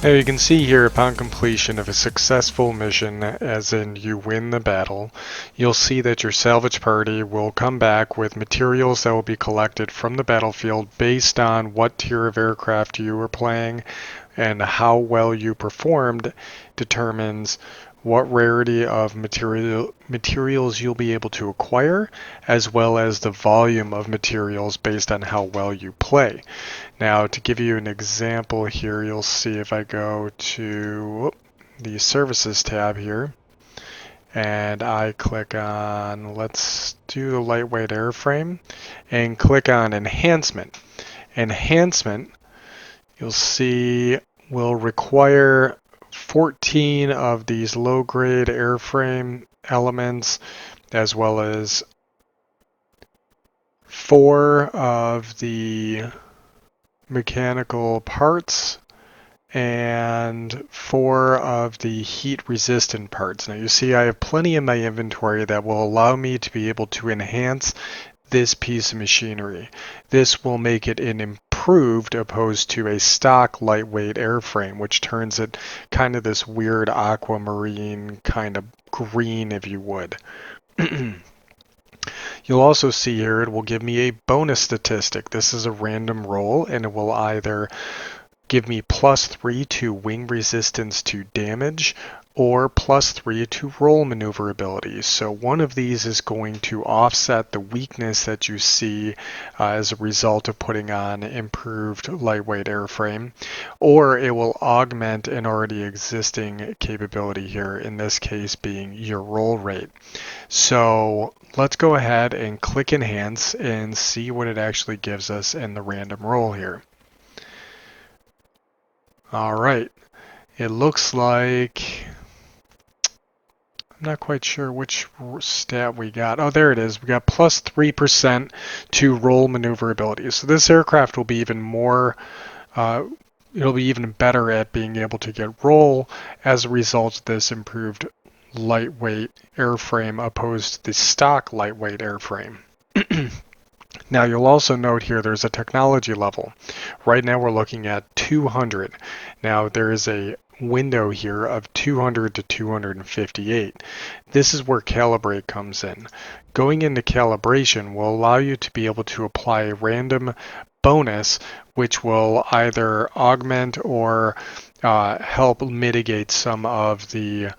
Now you can see here upon completion of a successful mission, as in you win the battle, you'll see that your salvage party will come back with materials that will be collected from the battlefield based on what tier of aircraft you were playing, and how well you performed determines what rarity of materials you'll be able to acquire, as well as the volume of materials based on how well you play. Now, to give you an example here, you'll see if I go to the Services tab here, and I click on, let's do the lightweight airframe, and click on Enhancement. Enhancement, you'll see, will require 14 of these low-grade airframe elements, as well as 4 of the mechanical parts and 4 of the heat resistant parts. Now you see I have plenty in my inventory that will allow me to be able to enhance this piece of machinery. This will make it an improved opposed to a stock lightweight airframe, which turns it kind of this weird aquamarine kind of green, if you would. You'll also see here it will give me a bonus statistic. This is a random roll, and it will either give me +3 to wing resistance to damage or +3 to roll maneuverability. So one of these is going to offset the weakness that you see as a result of putting on improved lightweight airframe, or it will augment an already existing capability here, in this case being your roll rate. So let's go ahead and click Enhance and see what it actually gives us in the random roll here. Alright, it looks like, I'm not quite sure which stat we got. Oh, there it is. We got +3% to roll maneuverability. So this aircraft will be even more, it'll be even better at being able to get roll as a result of this improved lightweight airframe opposed to the stock lightweight airframe. Now you'll also note here there's a technology level. Right now we're looking at 200. Now there is a window here of 200 to 258. This is where Calibrate comes in. Going into Calibration will allow you to be able to apply a random bonus which will either augment or help mitigate some of the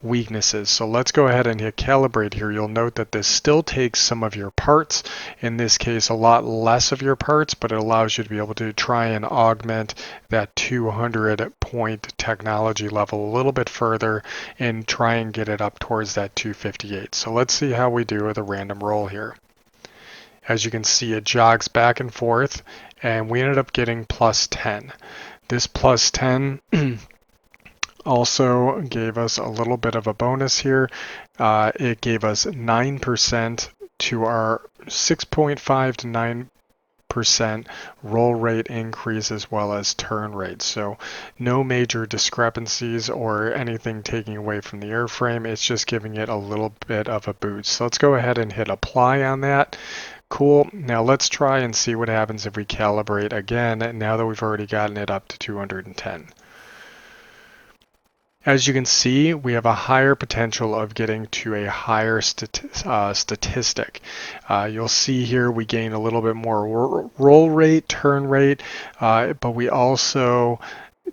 weaknesses. So let's go ahead and hit Calibrate here. You'll note that this still takes some of your parts, in this case a lot less of your parts, but it allows you to be able to try and augment that 200 point technology level a little bit further and try and get it up towards that 258. So let's see how we do with a random roll here. As you can see, it jogs back and forth, and we ended up getting +10. This +10 also gave us a little bit of a bonus here. It gave us 9% to our 6.5 to 9% roll rate increase, as well as turn rate. So no major discrepancies or anything taking away from the airframe. It's just giving it a little bit of a boost. So let's go ahead and hit apply on that. Cool. Now let's try and see what happens if we calibrate again, now that we've already gotten it up to 210. As you can see, we have a higher potential of getting to a higher statistic. You'll see here we gain a little bit more roll rate, turn rate, but we also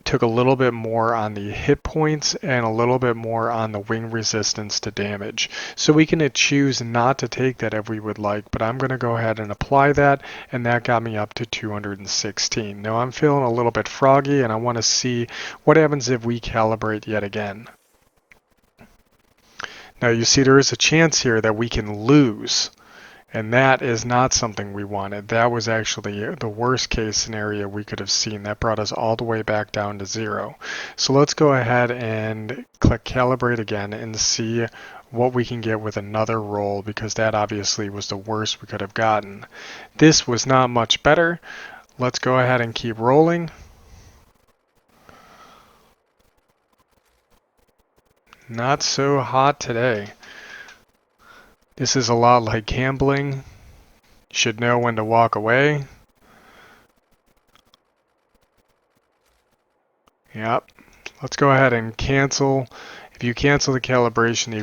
took a little bit more on the hit points and a little bit more on the wing resistance to damage. So we can choose not to take that if we would like, but I'm going to go ahead and apply that, and that got me up to 216. Now I'm feeling a little bit froggy, and I want to see what happens if we calibrate yet again. Now you see there is a chance here that we can lose, and that is not something we wanted. That was actually the worst case scenario we could have seen. That brought us all the way back down to 0. So let's go ahead and click Calibrate again and see what we can get with another roll, because that obviously was the worst we could have gotten. This was not much better. Let's go ahead and keep rolling. Not so hot today. This is a lot like gambling. You should know when to walk away. Yep. Let's go ahead and cancel. If you cancel the calibration,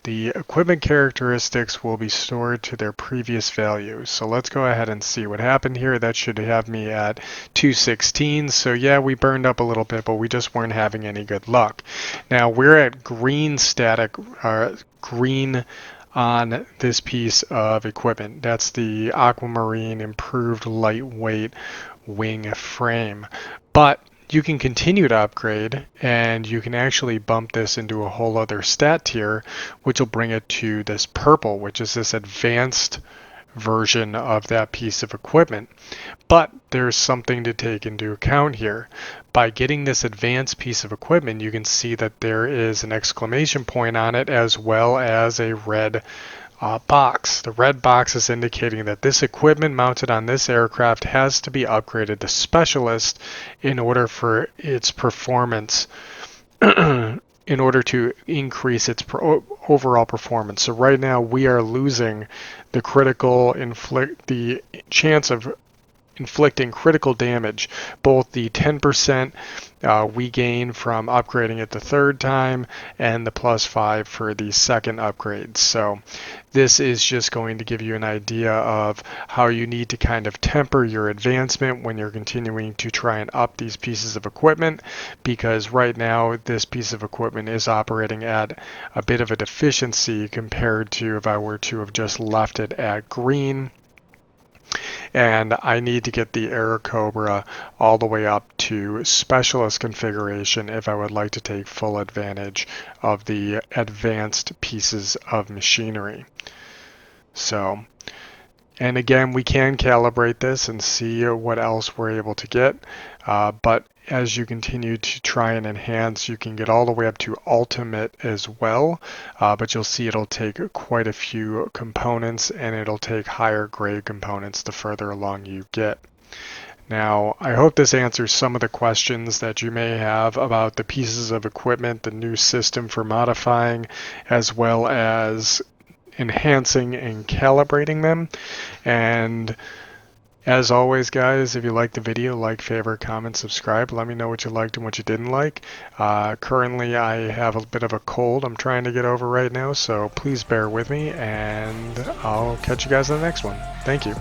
the equipment characteristics will be stored to their previous values. So let's go ahead and see what happened here. That should have me at 216. So yeah, we burned up a little bit, but we just weren't having any good luck. Now we're at green static, green on this piece of equipment. That's the aquamarine improved lightweight wing frame. But you can continue to upgrade, and you can actually bump this into a whole other stat tier, which will bring it to this purple, which is this advanced version of that piece of equipment. But there's something to take into account here. By getting this advanced piece of equipment, you can see that there is an exclamation point on it, as well as a red box. The red box is indicating that this equipment mounted on this aircraft has to be upgraded to Specialist in order for its performance, in order to increase its overall performance. So right now we are losing the chance of inflicting critical damage, both the 10% we gain from upgrading it the third time and the +5 for the second upgrade. So this is just going to give you an idea of how you need to kind of temper your advancement when you're continuing to try and up these pieces of equipment, because right now this piece of equipment is operating at a bit of a deficiency compared to if I were to have just left it at green. And I need to get the Airacobra all the way up to Specialist configuration if I would like to take full advantage of the advanced pieces of machinery. So, and again, we can calibrate this and see what else we're able to get, but as you continue to try and enhance, you can get all the way up to ultimate as well, but you'll see it'll take quite a few components, and it'll take higher grade components the further along you get. Now, I hope this answers some of the questions that you may have about the pieces of equipment, the new system for modifying, as well as enhancing and calibrating them. And as always, guys, if you liked the video, like, favorite, comment, subscribe. Let me know what you liked and what you didn't like. Currently, I have a bit of a cold I'm trying to get over right now, so please bear with me, and I'll catch you guys in the next one. Thank you.